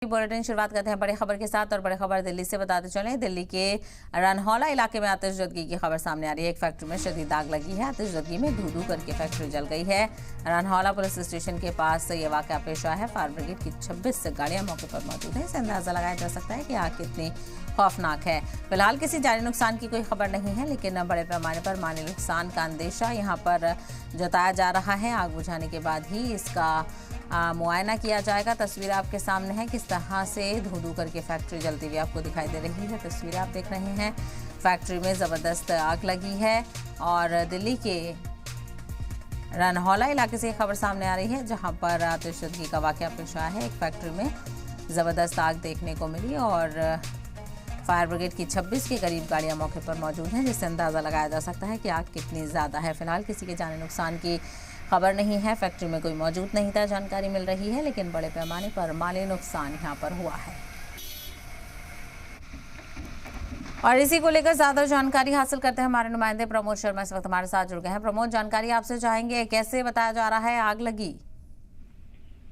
Bulletin शुरुआत करते हैं बड़ी खबर के साथ। और बड़ी खबर दिल्ली से बताते चलें। दिल्ली के रनहौला इलाके में आतिशबाजी की खबर सामने आ रही है। एक फैक्ट्री में शदीद आग लगी है। आतिशबाजी में धू धू करके फैक्ट्री जल गई है। रनहौला पुलिस स्टेशन के पास ये वाकया पेश आया है। फायर ब्रिगेड की 26 गाड़ियां मौके पर मौजूद है। इससे अंदाजा लगाया जा सकता है कि आग कितनी खौफनाक है। फिलहाल किसी जानी नुकसान की कोई खबर नहीं है, लेकिन बड़े पैमाने पर माली नुकसान का अंदेशा यहाँ पर जताया जा रहा है। आग बुझाने के बाद ही इसका मुआयना किया जाएगा। तस्वीर आपके सामने है, किस तरह से धू धू करके फैक्ट्री जलती हुई आपको दिखाई दे रही है। तस्वीर आप देख रहे हैं, फैक्ट्री में ज़बरदस्त आग लगी है। और दिल्ली के रनहौला इलाके से खबर सामने आ रही है, जहां पर आतिशबाजी का वाकया पेश आया है। एक फैक्ट्री में ज़बरदस्त आग देखने को मिली और फायर ब्रिगेड की 26 के करीब गाड़ियां मौके पर मौजूद हैं, जिससे अंदाज़ा लगाया जा सकता है कि आग कितनी ज़्यादा है। फिलहाल किसी के जानी नुकसान की खबर नहीं है। फैक्ट्री में कोई मौजूद नहीं था, जानकारी मिल रही है, लेकिन बड़े पैमाने पर माली नुकसान यहाँ पर हुआ है। और इसी को लेकर ज्यादा जानकारी हासिल करते हैं हमारे नुमाइंदे प्रमोद शर्मा इस वक्त हमारे साथ जुड़ गए हैं। प्रमोद, जानकारी आपसे चाहेंगे, कैसे बताया जा रहा है आग लगी?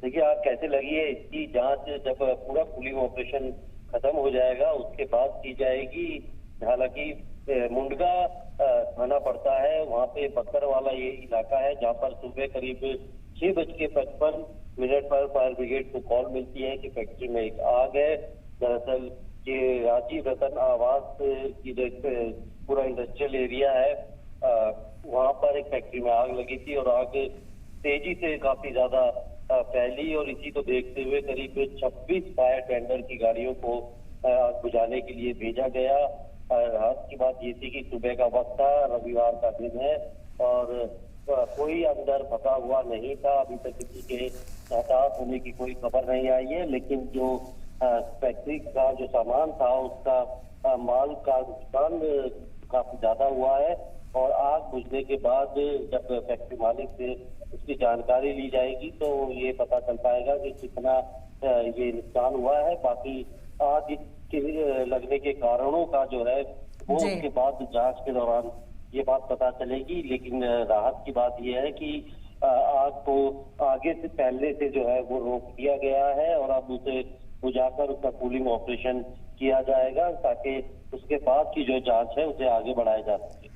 देखिए, आग कैसे लगी है इसकी जांच जब पूरा पुलिंग ऑपरेशन खत्म हो जाएगा उसके बाद की जाएगी। हालांकि मुंडगा थाना पड़ता है, वहाँ पे बक्कर वाला ये इलाका है, जहाँ पर सुबह करीब 6:55 पर फायर ब्रिगेड को कॉल मिलती है कि फैक्ट्री में एक आग है। दरअसल ये राजीव रतन आवास की जो पूरा इंडस्ट्रियल एरिया है, वहाँ पर एक फैक्ट्री में आग लगी थी और आग तेजी से काफी ज्यादा फैली। और इसी को देखते हुए करीब 26 फायर टेंडर की गाड़ियों को आग बुझाने के लिए भेजा गया। रात की बात ये थी कि सुबह का वक्त था, रविवार का दिन है और कोई अंदर फंसा हुआ नहीं था। अभी तक किसी के हताहत होने की कोई खबर नहीं आई है, लेकिन जो फैक्ट्री का जो सामान था उसका माल का नुकसान काफी ज्यादा हुआ है। और आग बुझने के बाद जब फैक्ट्री मालिक से उसकी जानकारी ली जाएगी तो ये पता चल पाएगा कि कितना ये नुकसान हुआ है। बाकी आग के लगने के कारणों का जो है वो उसके बाद जांच के दौरान ये बात पता चलेगी। लेकिन राहत की बात यह है कि आग को आगे से पहले से जो है वो रोक दिया गया है और अब उसे बुझाकर उसका कूलिंग ऑपरेशन किया जाएगा, ताकि उसके बाद की जो जांच है उसे आगे बढ़ाया जा सके।